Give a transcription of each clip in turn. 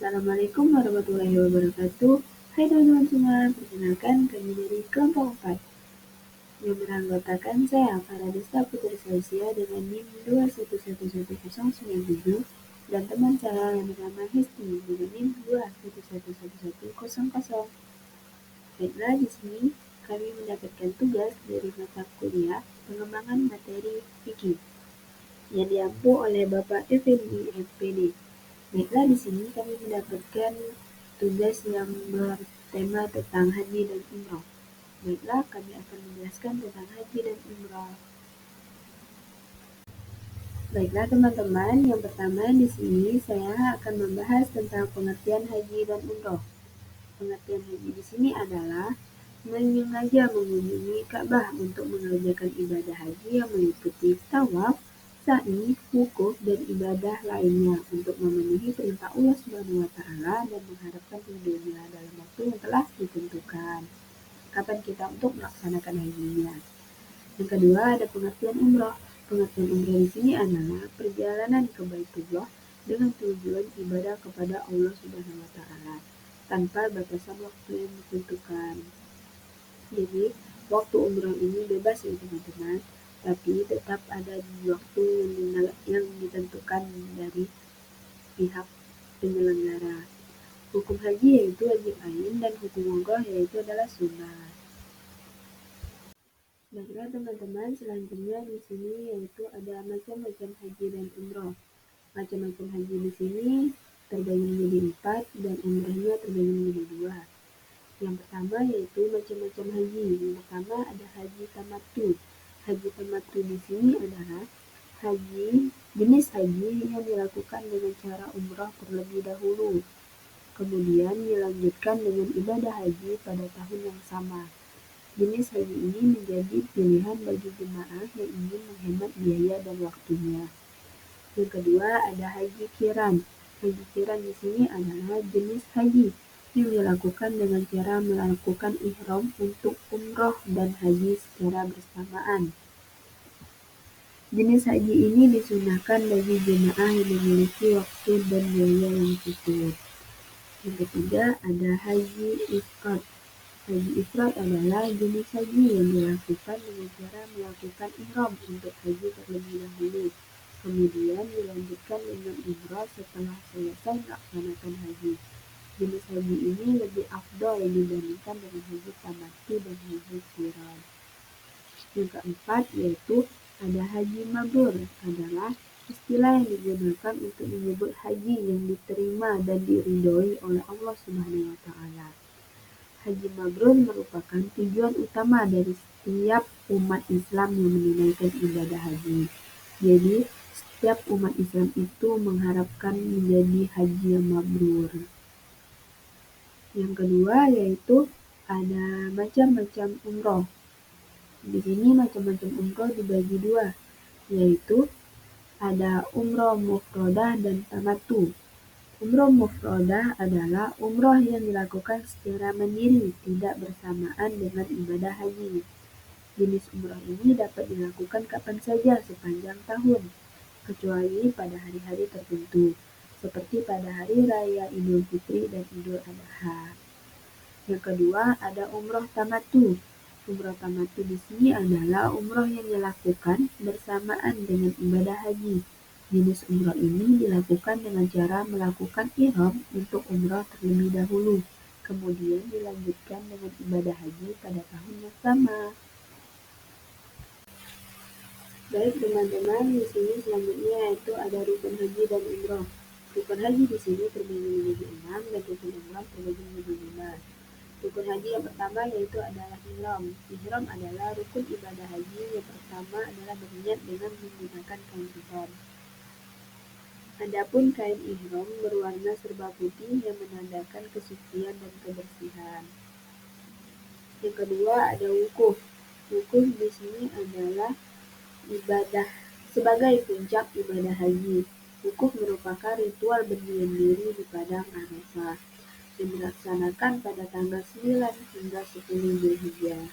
Assalamualaikum warahmatullahi wabarakatuh. Hai teman-teman semua, perkenalkan kami dari kelompok 4 yang beranggotakan saya Faradesta Putri Salsia dengan NIM 2111097 dan teman saya yang bernama Hesti dengan NIM 2111100. Baiklah, di sini kami mendapatkan tugas dari mata kuliah pengembangan materi fikih yang diampu oleh Bapak Effendi FPD. Baiklah, di sini kami mendapatkan tugas yang bertema tentang haji dan umroh. Baiklah, kami akan menjelaskan tentang haji dan umroh. Baiklah teman-teman, yang pertama di sini saya akan membahas tentang pengertian haji dan umroh. Pengertian haji di sini adalah menyengaja mengunjungi Ka'bah untuk mengerjakan ibadah haji yang meliputi tawaf, sa'i, wukuf, dan ibadah lainnya untuk memenuhi perintah Allah Subhanahu wa Ta'ala dan mengharapkan ridhonya dalam waktu yang telah ditentukan. Kapan kita untuk melaksanakan hajinya? Yang kedua ada pengertian umroh. Pengertian umroh di sini adalah perjalanan ke Baitullah dengan tujuan ibadah kepada Allah Subhanahu wa Ta'ala tanpa batasan waktu yang ditentukan. Jadi waktu umroh ini bebas ya teman-teman, tapi tetap ada di waktu yang ditentukan dari pihak penyelenggara. Hukum haji yaitu wajib ain dan hukum umroh yaitu adalah sunnah. Baiklah teman-teman, selanjutnya di sini yaitu ada macam-macam haji dan umroh. Macam-macam haji di sini terbagi menjadi 4 dan umrohnya terbagi menjadi 2. Yang pertama yaitu macam-macam haji. Yang pertama ada haji tamattu. Haji tamattu di sini adalah jenis haji yang dilakukan dengan cara umrah terlebih dahulu, kemudian dilanjutkan dengan ibadah haji pada tahun yang sama. Jenis haji ini menjadi pilihan bagi jemaah yang ingin menghemat biaya dan waktunya. Yang kedua ada haji qiran. Haji qiran di sini adalah jenis haji yang dilakukan dengan cara melakukan ihram untuk umroh dan haji secara bersamaan. Jenis haji ini disunahkan bagi jemaah yang memiliki waktu dan biaya yang cukup. Yang ketiga ada haji ifrad. Haji ifrad adalah jenis haji yang dilakukan dengan cara melakukan ihram untuk haji terlebih dahulu, kemudian dilanjutkan dengan umrah setelah selesai melaksanakan haji. Jenis haji ini lebih afdal dibandingkan dengan haji tamattu dan haji qiran. Yang keempat yaitu ada haji mabrur, adalah istilah yang digunakan untuk menyebut haji yang diterima dan diridhoi oleh Allah Subhanahu wa Ta'ala. Haji mabrur merupakan tujuan utama dari setiap umat Islam yang menunaikan ibadah haji. Jadi setiap umat Islam itu mengharapkan menjadi haji yang mabrur. Yang kedua yaitu ada macam-macam umroh. Di sini macam-macam umroh dibagi 2, yaitu ada umroh mufrodah dan tamattu. Umroh mufrodah adalah umroh yang dilakukan secara mandiri, tidak bersamaan dengan ibadah haji. Jenis umroh ini dapat dilakukan kapan saja sepanjang tahun, kecuali pada hari-hari tertentu, seperti pada hari raya Idul Fitri dan Idul Adha. Yang kedua ada umroh tamattu. Umroh tamattu di sini adalah umroh yang dilakukan bersamaan dengan ibadah haji. Jenis umroh ini dilakukan dengan cara melakukan ihram untuk umroh terlebih dahulu, kemudian dilanjutkan dengan ibadah haji pada tahun yang sama. Baik teman-teman, di sini selanjutnya yaitu ada rukun haji dan umroh. Rukun haji di sini terbagi menjadi 6 dan rukun umroh terbagi menjadi 5. Rukun haji yang pertama yaitu adalah ihram. Ihram adalah rukun ibadah haji yang pertama adalah berniat dengan menggunakan kain ihram. Adapun kain ihram berwarna serba putih yang menandakan kesucian dan kebersihan. Yang kedua ada wukuf. Wukuf di sini adalah ibadah sebagai puncak ibadah haji. Wukuf merupakan ritual berdiam diri di padang Arafah yang dilaksanakan pada tanggal 9 hingga 10 Zulhijjah.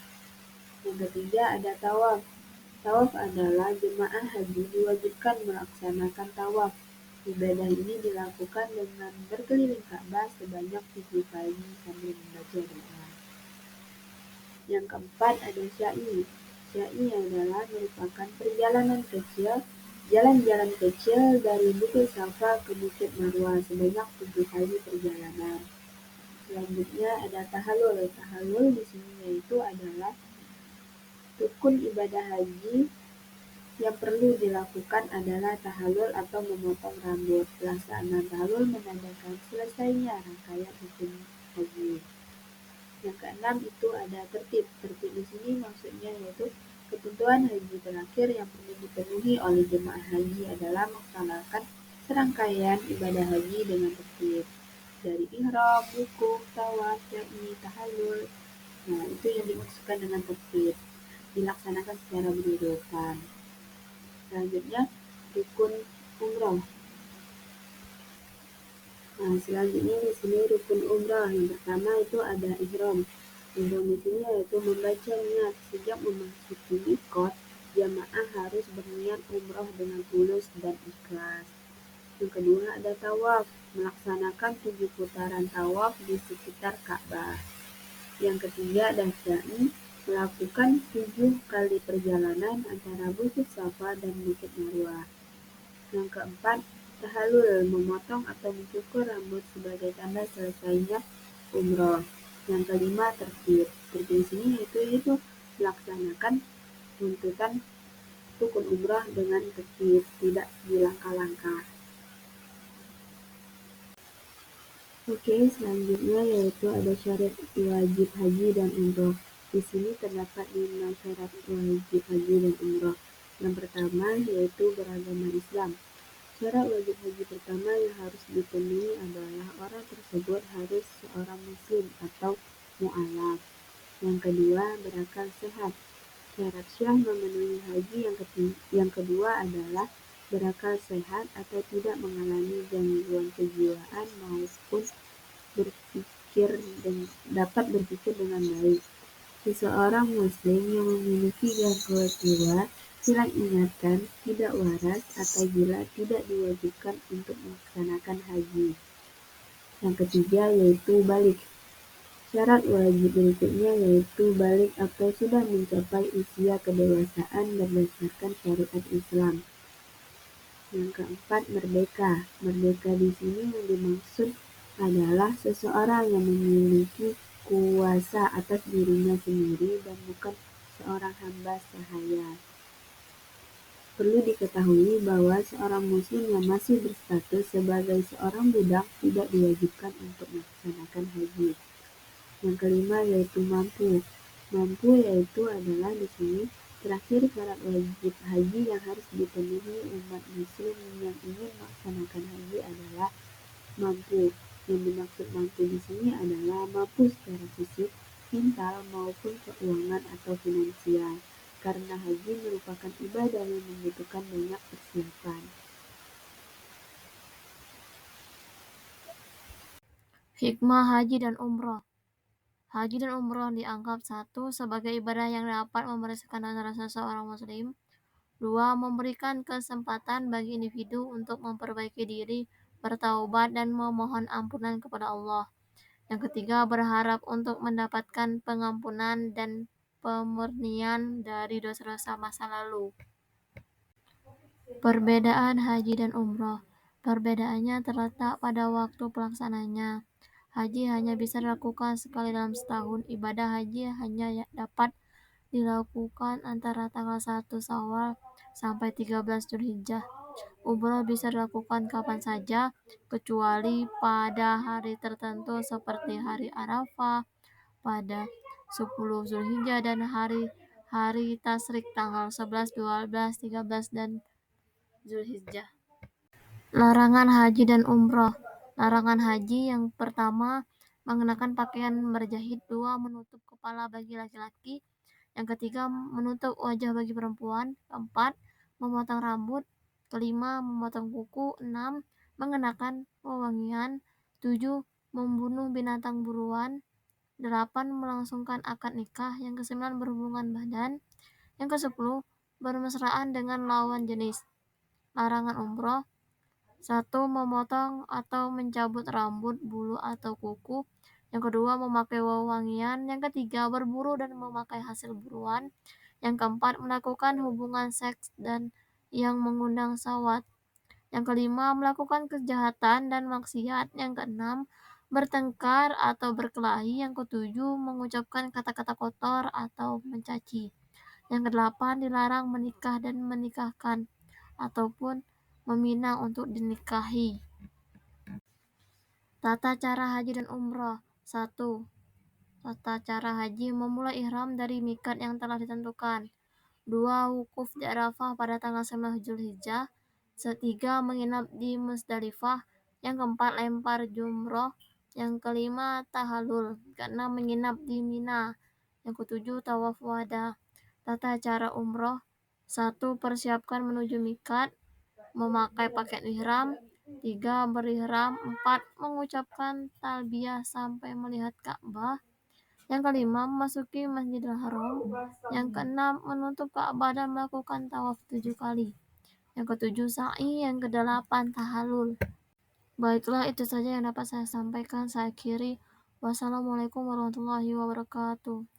Yang ketiga ada tawaf. Tawaf adalah jemaah haji diwajibkan melaksanakan tawaf. Ibadah ini dilakukan dengan berkeliling Ka'bah sebanyak 7 kali sambil membaca doa. Yang keempat ada Sya'i. Sya'i adalah merupakan perjalanan kecil, jalan-jalan kecil dari Bukit Safa ke Bukit Marwah sebanyak 7 kali perjalanan. Selanjutnya ada tahallul. Tahallul di sini yaitu adalah rukun ibadah haji yang perlu dilakukan adalah tahallul atau memotong rambut. Pelaksanaan tahallul menandakan selesainya rangkaian rukun haji. Yang keenam itu ada tertib. Tertib di sini maksudnya yaitu ketentuan haji terakhir yang perlu dipenuhi oleh jemaah haji adalah melaksanakan serangkaian ibadah haji dengan tertib. Dari ihram, wukuf, tawaf, sya'i, tahallul. Nah, itu yang dimaksudkan dengan tertib. Dilaksanakan secara berurutan. Selanjutnya, rukun umroh. Nah, selanjutnya di sini rukun umrah. Yang pertama itu ada ihram. Ihram di sini yaitu membaca niat. Sejak memasuki mikot, jamaah harus berniat umroh dengan tulus dan ikhlas. Yang kedua ada tawaf, melaksanakan 7 putaran tawaf di sekitar Ka'bah. Yang ketiga ada sya'i, melakukan 7 kali perjalanan antara Bukit Safa dan Bukit Marwah. Yang keempat, tahallul, memotong atau mencukur rambut sebagai tanda selesainya umroh. Yang kelima, tertib. Tertib di sini yaitu melaksanakan tuntutan rukun umroh dengan tertib, tidak dilangkah-langkah. Oke, selanjutnya yaitu ada syarat wajib haji dan umroh. Di sini terdapat 5 syarat wajib haji dan umroh. Yang pertama yaitu beragama Islam. Syarat wajib haji pertama yang harus dipenuhi adalah orang tersebut harus seorang muslim atau mu'alaf. Yang kedua, berakal sehat. Syarat syah memenuhi haji yang kedua adalah berakal sehat atau tidak mengalami gangguan kejiwaan maupun dapat berpikir dengan baik. Seseorang muslim yang memiliki gangguan jiwa, hilang ingatan, tidak waras, atau gila tidak diwajibkan untuk melaksanakan haji. Yang ketiga yaitu balik. Syarat wajib berikutnya yaitu balik atau sudah mencapai usia kedewasaan berdasarkan syariat Islam. Yang keempat, merdeka. Merdeka di sini yang dimaksud adalah seseorang yang memiliki kuasa atas dirinya sendiri dan bukan seorang hamba sahaya. Perlu diketahui bahwa seorang muslim yang masih berstatus sebagai seorang budak tidak diwajibkan untuk melaksanakan haji. Yang kelima yaitu mampu. Mampu yaitu adalah di sini terakhir syarat wajib haji yang harus dipenuhi umat muslim yang ingin melaksanakan haji adalah mampu. Yang dimaksud mampu di sini adalah mampu secara fisik, mental maupun keuangan atau finansial. Karena haji merupakan ibadah yang membutuhkan banyak persiapan. Hikmah haji dan umroh. Haji dan umroh dianggap satu sebagai ibadah yang dapat membersihkan antara seseorang muslim. Dua, memberikan kesempatan bagi individu untuk memperbaiki diri, bertaubat dan memohon ampunan kepada Allah. Yang ketiga, berharap untuk mendapatkan pengampunan dan pemurnian dari dosa-dosa masa lalu. Perbedaan haji dan umroh. Perbedaannya terletak pada waktu pelaksananya. Haji hanya bisa dilakukan sekali dalam setahun. Ibadah haji hanya dapat dilakukan antara tanggal 1 Syawal sampai 13 Zulhijjah. Umroh bisa dilakukan kapan saja, kecuali pada hari tertentu seperti hari Arafah pada 10 Zulhijjah dan hari Tasyrik tanggal 11, 12, 13 dan Zulhijjah. Larangan haji dan umroh. Larangan haji yang pertama, mengenakan pakaian berjahit. Dua, menutup kepala bagi laki-laki. Yang ketiga, menutup wajah bagi perempuan. Keempat, memotong rambut. Kelima, memotong kuku. Enam, mengenakan wewangian. Tujuh, membunuh binatang buruan. Delapan, melangsungkan akad nikah. Yang kesembilan, berhubungan badan. Yang kesepuluh, bermesraan dengan lawan jenis. Larangan umroh. 1. Memotong atau mencabut rambut, bulu, atau kuku. Yang kedua, memakai wewangian. Yang ketiga, berburu dan memakai hasil buruan. Yang keempat, melakukan hubungan seks dan yang mengundang syahwat. Yang kelima, melakukan kejahatan dan maksiat. Yang keenam, bertengkar atau berkelahi. Yang ketujuh, mengucapkan kata-kata kotor atau mencaci. Yang kedelapan, dilarang menikah dan menikahkan ataupun meminang untuk dinikahi. Tata cara haji dan umrah. 1. Tata cara haji memulai ihram dari miqat yang telah ditentukan. 2. Wukuf di Arafah pada tanggal 9 Zulhijjah. 3. Menginap di Musdalifah. Yang keempat, lempar jumroh. Yang kelima, tahalul. Keenam, menginap di Mina. Yang ketujuh, tawaf wada. Tata cara umroh. 1. Persiapkan menuju miqat. Memakai pakaian ihram. 3. Berihram. 4. Mengucapkan talbiyah sampai melihat Ka'bah. Yang kelima, memasuki Masjidil Haram. Yang keenam, menutup Ka'bah dan melakukan tawaf 7 kali. Yang ketujuh, sa'i. Yang kedelapan, tahalul. Baiklah, itu saja yang dapat saya sampaikan. Saya akhiri. Wassalamualaikum warahmatullahi wabarakatuh.